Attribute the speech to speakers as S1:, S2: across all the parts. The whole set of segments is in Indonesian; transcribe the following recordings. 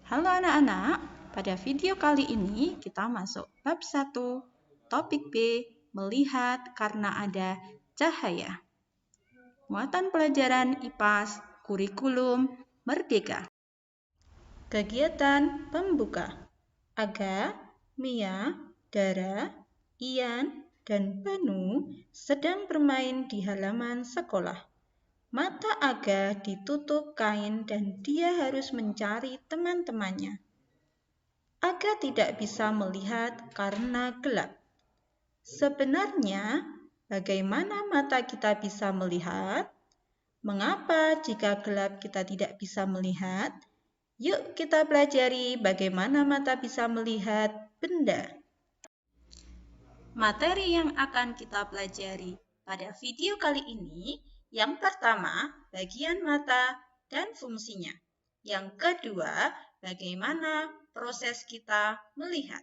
S1: Halo anak-anak, pada video kali ini kita masuk bab 1, topik B, melihat karena ada cahaya. Muatan pelajaran IPAS, kurikulum, Merdeka. Kegiatan pembuka. Aga, Mia, Dara, Ian, dan Banu sedang bermain di halaman sekolah. Mata Aga ditutup kain dan dia harus mencari teman-temannya. Aga tidak bisa melihat karena gelap. Sebenarnya, bagaimana mata kita bisa melihat? Mengapa jika gelap kita tidak bisa melihat? Yuk kita pelajari bagaimana mata bisa melihat benda. Materi yang akan kita pelajari pada video kali ini, yang pertama, bagian mata dan fungsinya. Yang kedua, bagaimana proses kita melihat.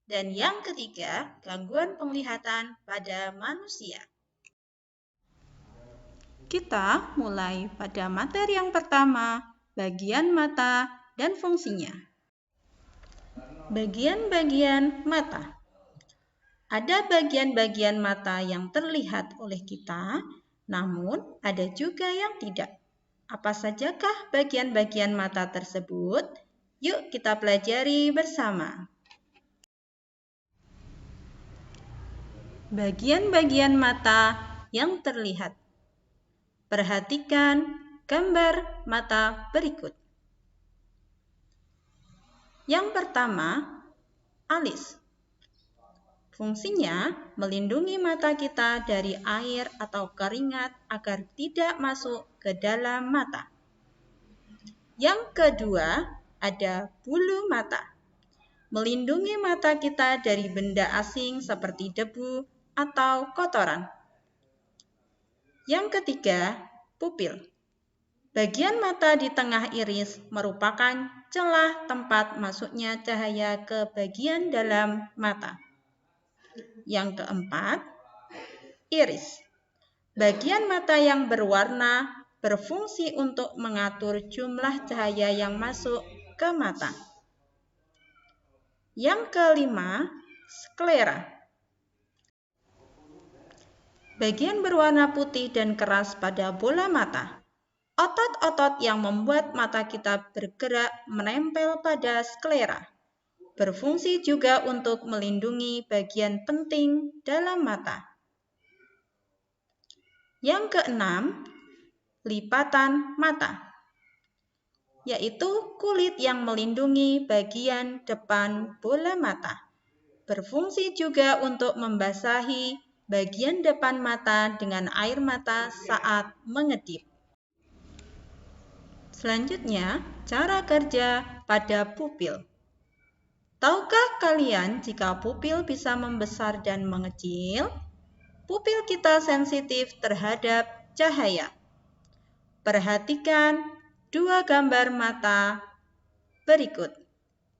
S1: Dan yang ketiga, gangguan penglihatan pada manusia. Kita mulai pada materi yang pertama, bagian mata dan fungsinya. Bagian-bagian mata. Ada bagian-bagian mata yang terlihat oleh kita, namun ada juga yang tidak. Apa sajakah bagian-bagian mata tersebut? Yuk kita pelajari bersama. Bagian-bagian mata yang terlihat. Perhatikan gambar mata berikut. Yang pertama, alis. Fungsinya melindungi mata kita dari air atau keringat agar tidak masuk ke dalam mata. Yang kedua, ada bulu mata. Melindungi mata kita dari benda asing seperti debu atau kotoran. Yang ketiga, pupil. Bagian mata di tengah iris merupakan celah tempat masuknya cahaya ke bagian dalam mata. Yang keempat, iris. Bagian mata yang berwarna berfungsi untuk mengatur jumlah cahaya yang masuk ke mata. Yang kelima, sklera. Bagian berwarna putih dan keras pada bola mata. Otot-otot yang membuat mata kita bergerak menempel pada sklera. Berfungsi juga untuk melindungi bagian penting dalam mata. Yang keenam, lipatan mata, yaitu kulit yang melindungi bagian depan bola mata. Berfungsi juga untuk membasahi bagian depan mata dengan air mata saat mengedip. Selanjutnya, cara kerja pada pupil. Tahukah kalian jika pupil bisa membesar dan mengecil? Pupil kita sensitif terhadap cahaya. Perhatikan dua gambar mata berikut.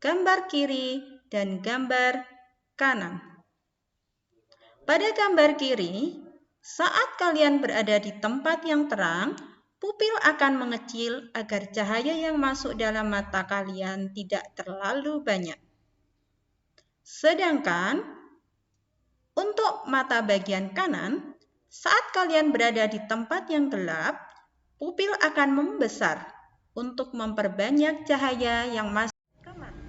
S1: Gambar kiri dan gambar kanan. Pada gambar kiri, saat kalian berada di tempat yang terang, pupil akan mengecil agar cahaya yang masuk dalam mata kalian tidak terlalu banyak. Sedangkan untuk mata bagian kanan, saat kalian berada di tempat yang gelap, pupil akan membesar untuk memperbanyak cahaya yang masuk ke mata.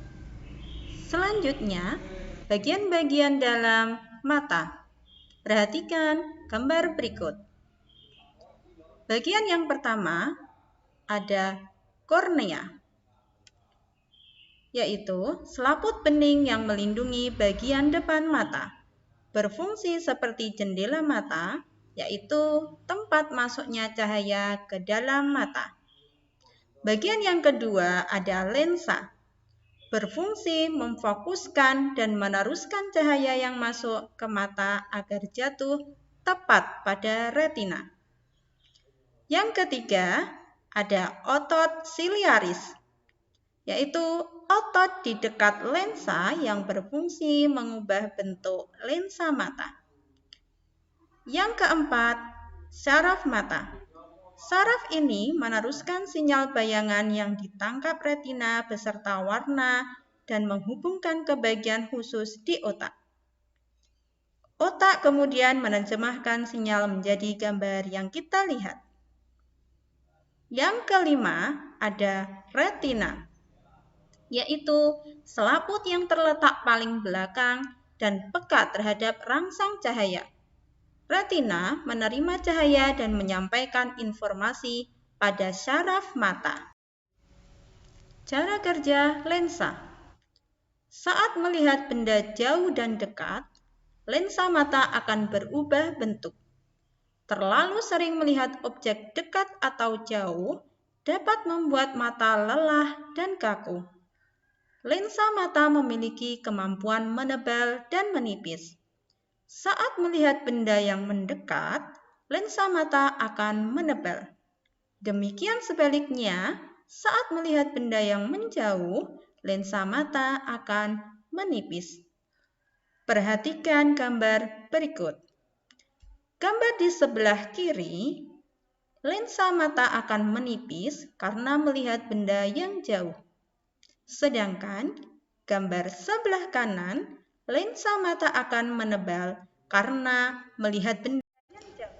S1: Selanjutnya, bagian-bagian dalam mata. Perhatikan gambar berikut. Bagian yang pertama ada kornea, yaitu selaput bening yang melindungi bagian depan mata. Berfungsi seperti jendela mata, yaitu tempat masuknya cahaya ke dalam mata. Bagian yang kedua ada lensa. Berfungsi memfokuskan dan meneruskan cahaya yang masuk ke mata agar jatuh tepat pada retina. Yang ketiga ada otot siliaris, yaitu otot di dekat lensa yang berfungsi mengubah bentuk lensa mata. Yang keempat, Syaraf mata. Saraf ini meneruskan sinyal bayangan yang ditangkap retina beserta warna dan menghubungkan ke bagian khusus di otak. Otak kemudian menerjemahkan sinyal menjadi gambar yang kita lihat. Yang kelima ada retina, yaitu selaput yang terletak paling belakang dan peka terhadap rangsang cahaya. Retina menerima cahaya dan menyampaikan informasi pada syaraf mata. Cara kerja lensa. Saat melihat benda jauh dan dekat, lensa mata akan berubah bentuk. Terlalu sering melihat objek dekat atau jauh dapat membuat mata lelah dan kaku. Lensa mata memiliki kemampuan menebal dan menipis. Saat melihat benda yang mendekat, lensa mata akan menebal. Demikian sebaliknya, saat melihat benda yang menjauh, lensa mata akan menipis. Perhatikan gambar berikut. Gambar di sebelah kiri, lensa mata akan menipis karena melihat benda yang jauh. Sedangkan gambar sebelah kanan, lensa mata akan menebal karena melihat benda yang jauh.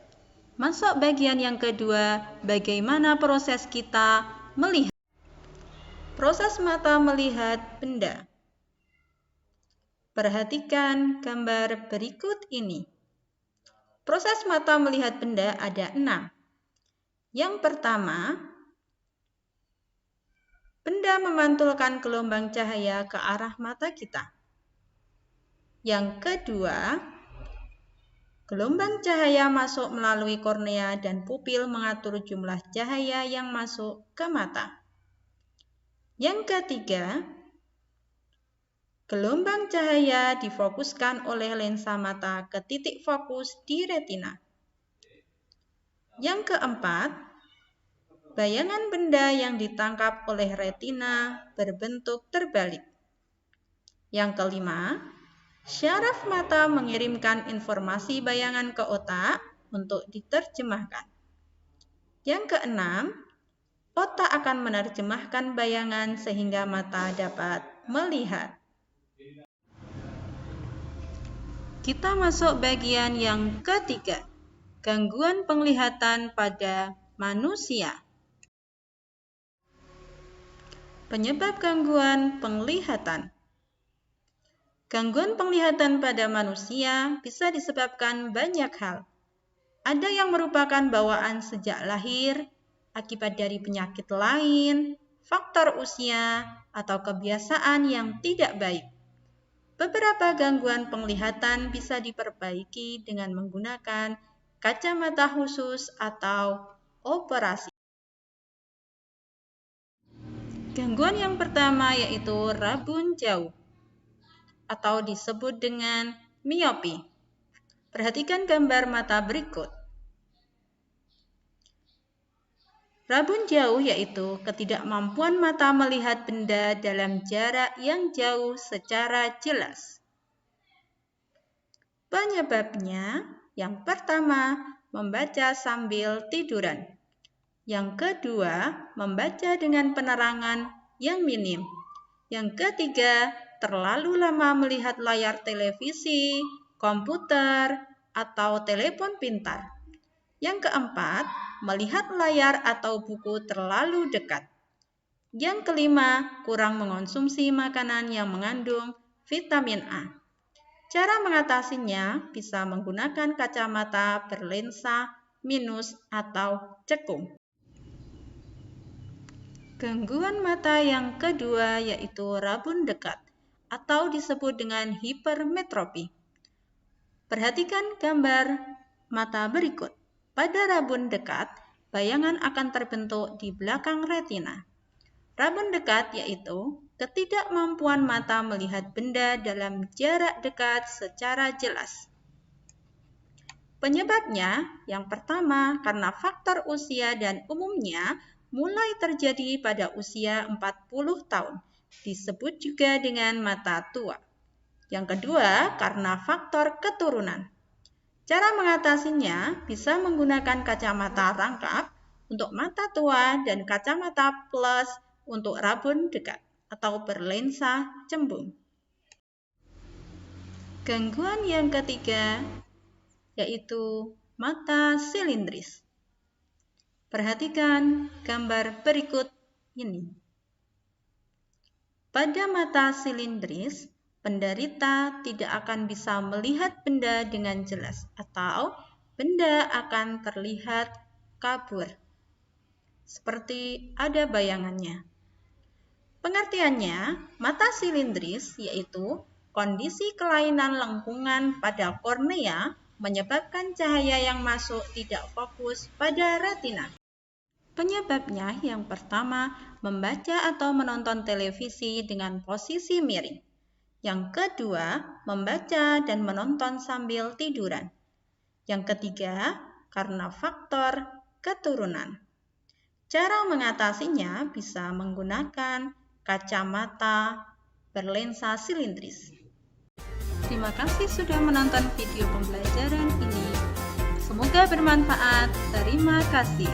S1: Masuk bagian yang kedua, bagaimana proses kita melihat. Proses mata melihat benda. Perhatikan gambar berikut ini. Proses mata melihat benda ada 6. Yang pertama, benda memantulkan gelombang cahaya ke arah mata kita. Yang kedua, gelombang cahaya masuk melalui kornea dan pupil mengatur jumlah cahaya yang masuk ke mata. Yang ketiga, gelombang cahaya difokuskan oleh lensa mata ke titik fokus di retina. Yang keempat, bayangan benda yang ditangkap oleh retina berbentuk terbalik. Yang kelima, syaraf mata mengirimkan informasi bayangan ke otak untuk diterjemahkan. Yang keenam, otak akan menerjemahkan bayangan sehingga mata dapat melihat. Kita masuk bagian yang ketiga, gangguan penglihatan pada manusia. Penyebab gangguan penglihatan. Gangguan penglihatan pada manusia bisa disebabkan banyak hal. Ada yang merupakan bawaan sejak lahir, akibat dari penyakit lain, faktor usia, atau kebiasaan yang tidak baik. Beberapa gangguan penglihatan bisa diperbaiki dengan menggunakan kacamata khusus atau operasi. Gangguan yang pertama yaitu rabun jauh atau disebut dengan miopi. Perhatikan gambar mata berikut. Rabun jauh yaitu ketidakmampuan mata melihat benda dalam jarak yang jauh secara jelas. Penyebabnya, yang pertama, membaca sambil tiduran. Yang kedua, membaca dengan penerangan yang minim. Yang ketiga, terlalu lama melihat layar televisi, komputer, atau telepon pintar. Yang keempat, melihat layar atau buku terlalu dekat. Yang kelima, kurang mengonsumsi makanan yang mengandung vitamin A. Cara mengatasinya bisa menggunakan kacamata berlensa minus atau cekung. Gangguan mata yang kedua yaitu rabun dekat atau disebut dengan hipermetropi. Perhatikan gambar mata berikut. Pada rabun dekat, bayangan akan terbentuk di belakang retina. Rabun dekat yaitu ketidakmampuan mata melihat benda dalam jarak dekat secara jelas. Penyebabnya, yang pertama karena faktor usia dan umumnya mulai terjadi pada usia 40 tahun, disebut juga dengan mata tua. Yang kedua, karena faktor keturunan. Cara mengatasinya bisa menggunakan kacamata rangkap untuk mata tua dan kacamata plus untuk rabun dekat atau berlensa cembung. Gangguan yang ketiga yaitu mata silindris. Perhatikan gambar berikut ini. Pada mata silindris, penderita tidak akan bisa melihat benda dengan jelas atau benda akan terlihat kabur, seperti ada bayangannya. Pengertiannya, mata silindris yaitu kondisi kelainan lengkungan pada kornea menyebabkan cahaya yang masuk tidak fokus pada retina. Penyebabnya yang pertama, membaca atau menonton televisi dengan posisi miring. Yang kedua, membaca dan menonton sambil tiduran. Yang ketiga, karena faktor keturunan. Cara mengatasinya bisa menggunakan kacamata berlensa silindris. Terima kasih sudah menonton video pembelajaran ini. Semoga bermanfaat. Terima kasih.